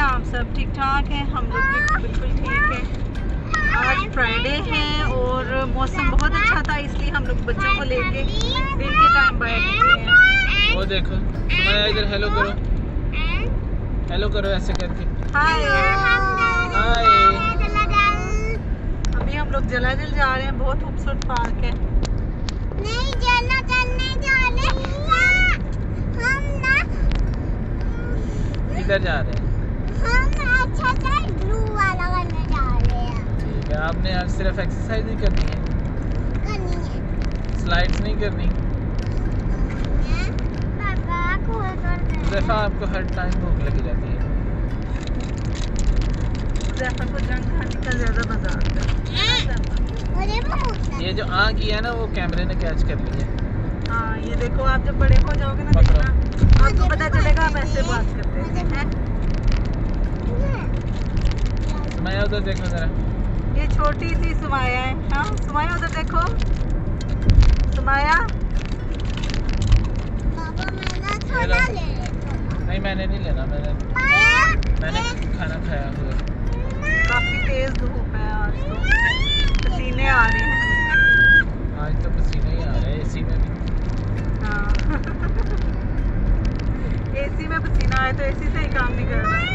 आप सब ठीक ठाक हैं? हम लोग भी बिल्कुल ठीक हैं। आज फ्राइडे है और मौसम बहुत अच्छा था, इसलिए हम लोग बच्चों को लेके दिन के टाइम बाहर निकले हैं। वो देखो तुम्हारा इधर हेलो करो, हेलो करो ऐसे करके। हाय हाय। अभी हम लोग जलाजल जा रहे हैं, बहुत खूबसूरत पार्क है। नहीं जलाजल नहीं जा रहे हम ना, किधर जा रहे हैं? हम अच्छा सा ब्लू वाला करने जा रहे हैं। ठीक है, आपने आज सिर्फ एक्सरसाइज नहीं करनी है, करनी है स्लाइड्स नहीं करनी। पापा को जैसा आपको हर टाइम भूख लगी रहती है। ज़ैफ़ा को जंग खाने का ज़्यादा मज़ा आता है। ये जो आग की है ना, वो कैमरे ने कैच कर ली है। हाँ, ये देखो, आप जब बड़े हो जाओगे ना, पकड़ो। देखना आपको पता चलेगा हम ऐसे बात करते हैं। मैं उधर देखो जरा। ये छोटी सी सुमाया है। हाँ सुमाया, उधर देखो सुमाया। पापा मैंने खाना ले नहीं मैंने नहीं लेना, मैंने खाना खाया हुआ। काफी तेज धूप है आज तो, पसीने आ रहे हैं। आज तो पसीने ही आ रहे हैं एसी में भी। हाँ एसी में पसीना आए तो एसी से ही काम नहीं कर रहा है।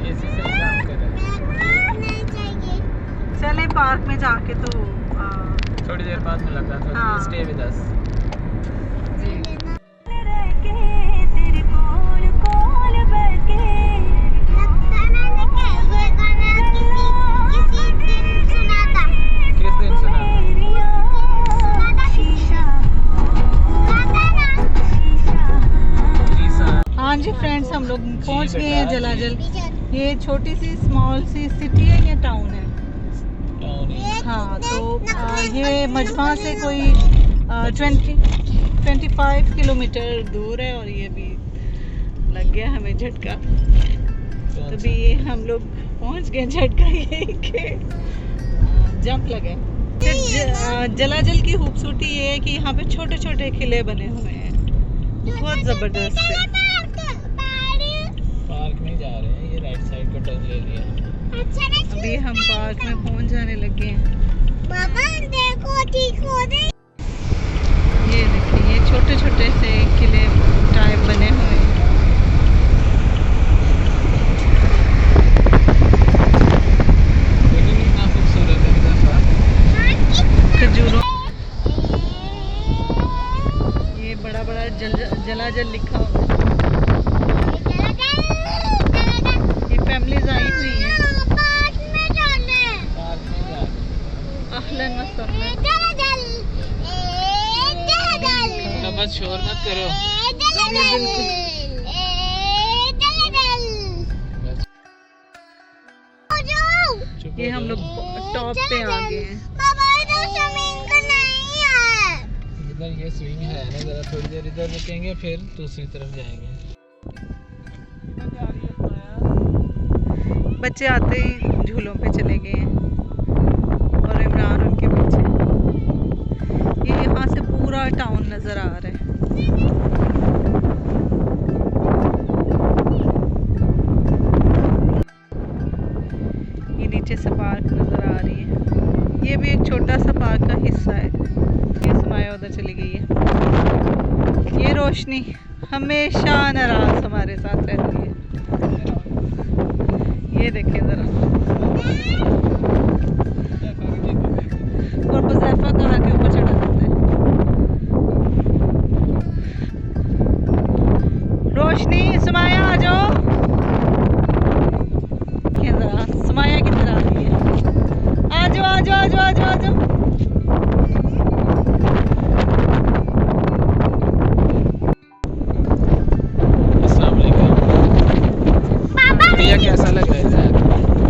एसी से ही काम कर रहे हैं। नहीं चाहिए। चले पार्क में जाके तो थोड़ी देर बाद मुलाकात होगी। हाँ। Stay with us. किस दिन सुना? हाँ जी फ्रेंड्स, हम लोग पहुंच गए हैं बेटा, जलाजल। ये छोटी सी स्मॉल सी सिटी है या टाउन है? हाँ, तो ये मजमा से कोई 25 किलोमीटर दूर है और ये भी लग गया हमें झटका। तो भी ये हम लोग पहुंच गए, झटका ये कि जंप लगे। जलाजल की खूबसूरती ये है कि यहाँ पे छोटे छोटे किले बने हुए हैं, बहुत ज़बरदस्त है। पार्क में जा रहे हैं, ये राइट साइड को टर्न ले लिया। अभी हम पार्क में पहुंच जाने लगे हैं। पापा देखो ठीक हो गई। ये देखिए, ये छोटे छोटे से किले टाइप बने हुए हैं। लेकिन इतना खूबसूरत है जैसा। खजूरों, ये बड़ा बड़ा जलाजल लिखा हुआ है। ये फैमिलीज आई हुई हैं। पार्क में जाना है। पार्क में जा रहे अहलन व सहलन। हैं। बस शोर मत करो। बस चुप ये हो हम जाओ। लोग टॉप पे आ गए हैं। इधर ये स्विंग है ना, जरा थोड़ी देर इधर रुकेंगे फिर दूसरी तरफ जाएंगे। बच्चे आते ही झूलों पे चले गए हैं और इमरान उनके पीछे। ये यहाँ से पूरा टाउन नज़र आ रहा है। ये नीचे से पार्क नज़र आ रही है। ये भी एक छोटा सा पार्क का हिस्सा है। ये समाया उधर चली गई है। ये रोशनी हमेशा नाराज हमारे साथ रहती है। ये देखिए ज़रा, और हुज़ैफा कार के ऊपर चढ़ा देता है। रोशनी, सुमाया आ जाओ। ये ज़रा सुमाया किधर आ रही है? आ जाओ आ जाओ आ जाओ आ जाओ आ जाओ। अस्सलाम वालेकुम। भैया कैसा लग रहा है?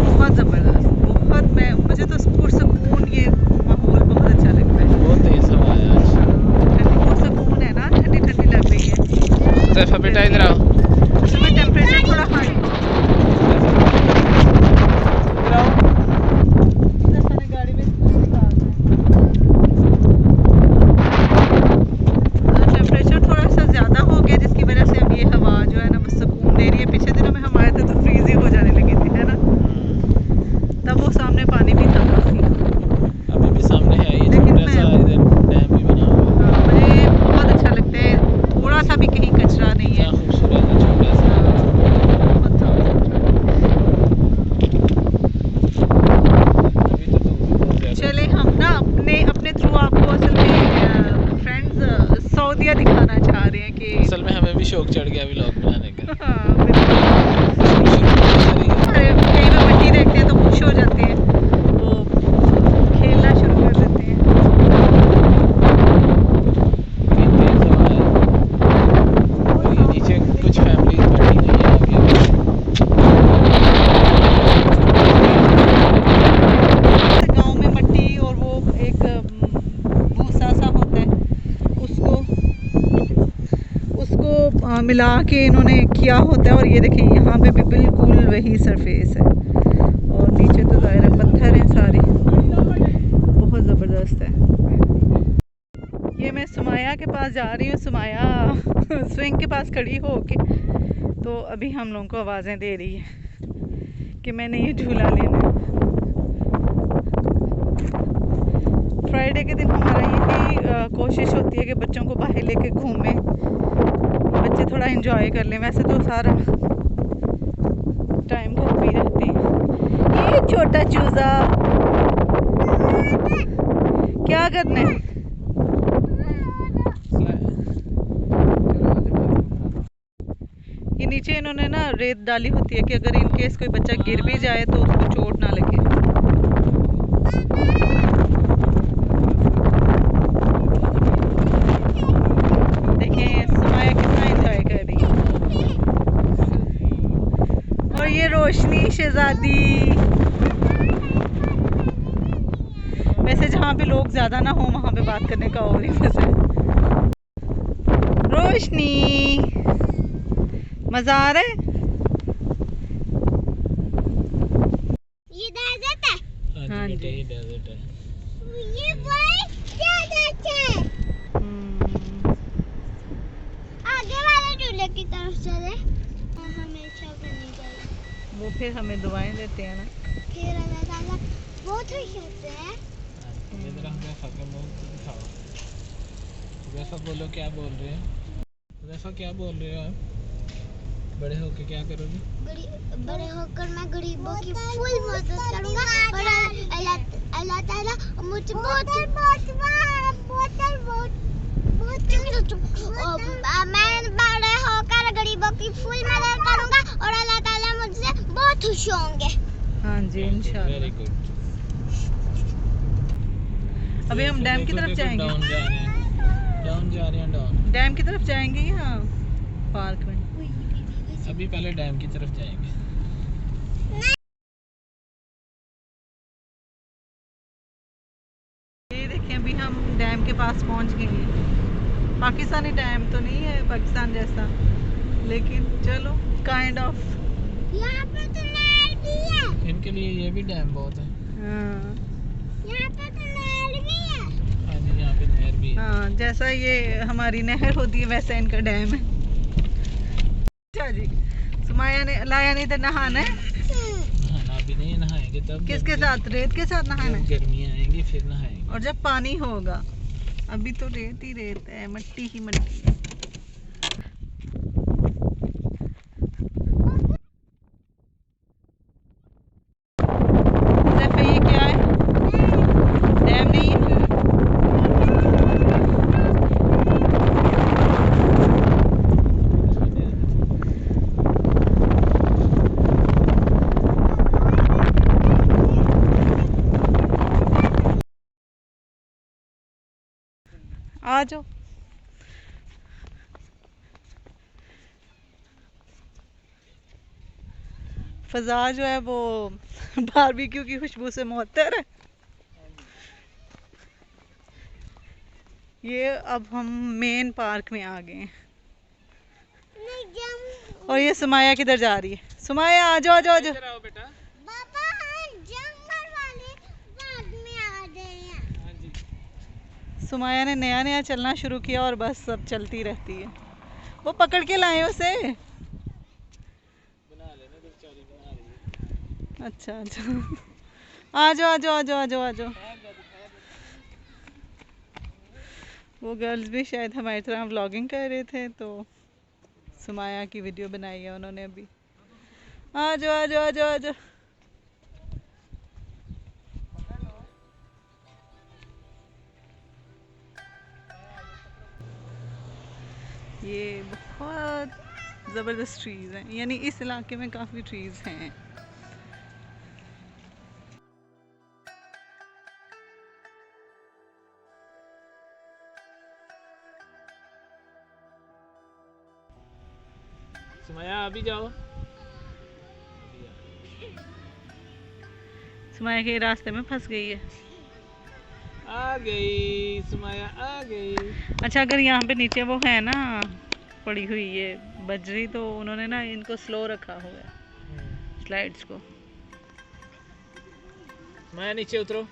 बहुत ज़बरदस्त, बहुत। मुझे तो मिला के इन्होंने किया होता है। और ये देखें यहाँ पे भी बिल्कुल वही सरफेस है और नीचे तो ज़ाहिर है पत्थर हैं सारे, बहुत ज़बरदस्त है। ये मैं सुमाया के पास जा रही हूँ, सुमाया स्विंग के पास खड़ी हो के, तो अभी हम लोगों को आवाज़ें दे रही है कि मैंने ये झूला लेना है। फ्राइडे के दिन हमारा यही कोशिश होती है कि बच्चों को बाहर लेके घूमें, बच्चे थोड़ा एंजॉय कर लें। वैसे तो सारा टाइम घर पे ही रहते हैं। ये छोटा चूजा क्या करना है? ये नीचे इन्होंने ना रेत डाली होती है कि अगर इनकेस कोई बच्चा गिर भी जाए तो उसको चोट ना लगे। देखिए सुमाया कितना एंजॉय कर रही है। और ये रोशनी शहजादी, वैसे जहाँ पे लोग ज्यादा ना हो वहाँ पे बात करने का और ही मजा है। रोशनी मजा आ रहा है? ये डेजर्ट है। हाँ जी बेटे, ये डेजर्ट है। ये वही डेजर्ट है। आगे वाले झूले की तरफ चले। हमेशा बनी जाए। वो फिर हमें दुआएं देते हैं ना। फिर अल्लाह ताला बहुत खुश होते हैं। ये जरा हमें फके मुंह दिखाओ। वैसा बोलो, क्या बोल रहे हैं? वैसा क्या बोल रहे हो आप? बड़े होके क्या करोगे? बड़े होकर मैं गरीबों की फुल मदद करूंगा और अल्लाह ताला मुझे बहुत मैं बड़े होकर गरीबों की फुल मदद करूंगा और अल्लाह ताला मुझसे बहुत खुश होंगे। हाँ जी इंशाल्लाह। Very good. अभी हम डैम की तरफ जाएंगे। डाउन जा रहे हैं डाउन। डैम की तरफ जाएंगे या पार्क में? अभी पहले डैम की तरफ जाएंगे। ये देखिए अभी हम डैम के पास पहुंच गए हैं। पाकिस्तानी डैम तो नहीं है पाकिस्तान जैसा, लेकिन चलो काइंड ऑफ। यहाँ पे तो नहर भी है। इनके लिए ये भी डैम बहुत है। हाँ यहाँ पे तो नहर भी है। हाँ जी, यहाँ पे नहर भी है। हाँ, जैसा ये हमारी नहर होती है वैसा इनका डैम है। अच्छा जी, सुमाया ने लाया नहीं था नहाना है। नहाना अभी नहीं, नहाएंगे तब। किसके साथ? रेत के साथ नहाना है। गर्मियाँ आएंगी फिर नहाएंगे। और जब पानी होगा, अभी तो रेत ही रेत है, मट्टी ही मट्टी है। ज़ैफ़ा, ये क्या है? डैम नहीं है। आ जाओ। फजा जो है वो बारबेक्यू की खुशबू से मुअत्तर है। ये अब हम मेन पार्क में आ गए हैं। और ये सुमाया किधर जा रही है? सुमाया आ जाओ, आ जाओ, आ जाओ। बेटा। पापा हम जंगल वाले बाग में आ गए हैं। हाँ जी। सुमाया ने नया नया चलना शुरू किया और बस सब चलती रहती है। वो पकड़ के लाए उसे। बना लेना, बेचारी बना रही है। अच्छा अच्छा, आ जाओ, आ जाओ, आ जाओ, आ जाओ, आ जाओ। वो गर्ल्स भी शायद हमारी तरह व्लॉगिंग कर रहे थे, तो सुमाया की वीडियो बनाई है उन्होंने अभी। आ जाओ, आ जाओ, आ जाओ, आ जाओ। ये बहुत ज़बरदस्त ट्रीज़ हैं, यानी इस इलाके में काफ़ी ट्रीज़ हैं। सुमाया अभी जाओ। सुमाया के रास्ते में फंस गई है। आ गई सुमाया, आ गई। अच्छा, अगर यहाँ पे नीचे वो है ना पड़ी हुई है बजरी, तो उन्होंने ना इनको स्लो रखा हुआ है स्लाइड्स को। मैं नीचे उतरो,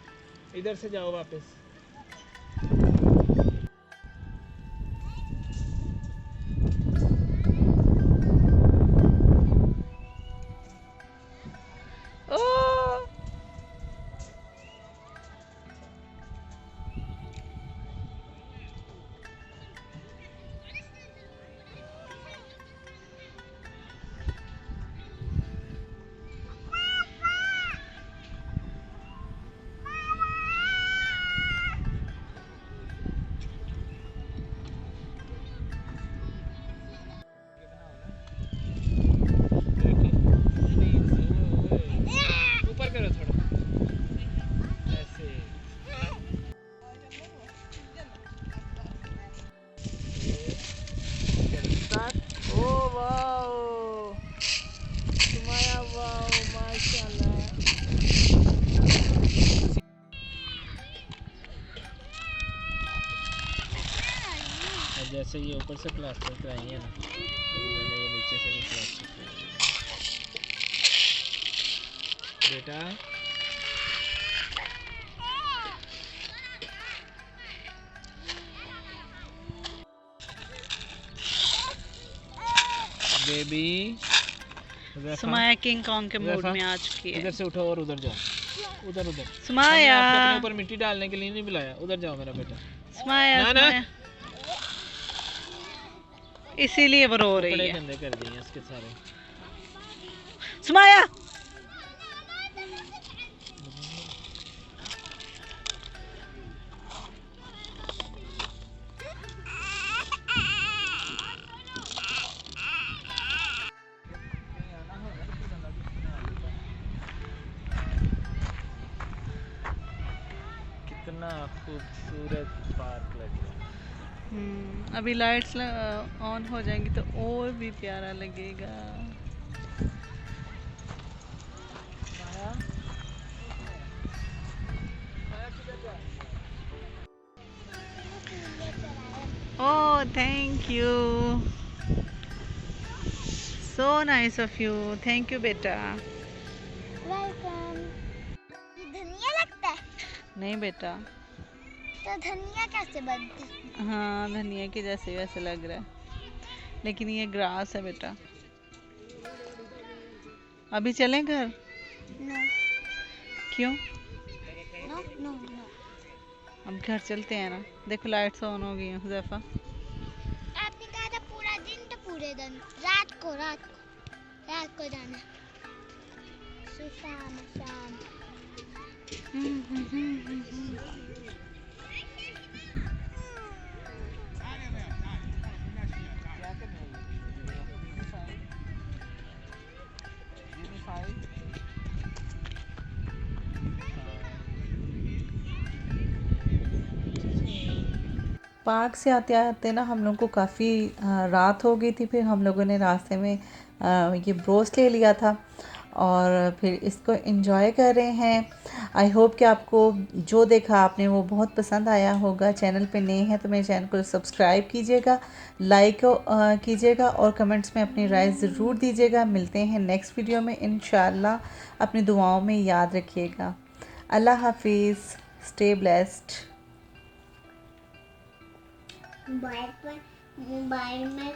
इधर से जाओ वापस। ओ ऊपर करो थोड़ा ऐसे। ओ वाओ सुमाया, वाओ माशाल्लाह। जैसे ये ऊपर से प्लास्टर कराई है ना, तो मैंने ये नीचे से भी प्लास्टर कराई है। बेटा बेबी, सुमाया किंग कॉन्ग के मूड में आ चुकी है। इधर से उठो और उधर जाओ, उधर उधर। सुमाया हमने आपको अपने ऊपर मिट्टी डालने के लिए नहीं बुलाया, उधर जाओ मेरा बेटा। सुमाया ना, ना। सुमाया। इसीलिए वो रो रही कपड़े है। गंदे कर दिए इसके सारे। सुमाया कितना खूबसूरत पार्क लग रहा है। अभी लाइट्स ऑन हो जाएंगी तो और भी प्यारा लगेगा। Oh, thank you. So nice of you. Thank you, बेटा। वेलकम। ये धनिया लगता है? नहीं बेटा। तो धनिया कैसे बनती? हाँ, धनिया के जैसे वैसे लग रहा है, लेकिन ये ग्रास है बेटा। अभी चलें घर? नो क्यों? No no no. हम घर चलते हैं ना। देखो लाइट्स ऑन हो गई हैं हुज़ैफा। आपने कहा था पूरा दिन, तो पूरे दिन। रात को जाना। शाम शाम। पार्क से आते आते ना हम लोग को काफ़ी रात हो गई थी। फिर हम लोगों ने रास्ते में ये ब्रोस्ट ले लिया था और फिर इसको एंजॉय कर रहे हैं। आई होप कि आपको जो देखा आपने वो बहुत पसंद आया होगा। चैनल पे नए हैं तो मेरे चैनल को सब्सक्राइब कीजिएगा, लाइक कीजिएगा और कमेंट्स में अपनी राय ज़रूर दीजिएगा। मिलते हैं नेक्स्ट वीडियो में इंशाल्लाह। अपनी दुआओं में याद रखिएगा। अल्लाह हाफिज़, स्टे ब्लेस्ड। मोबाइल में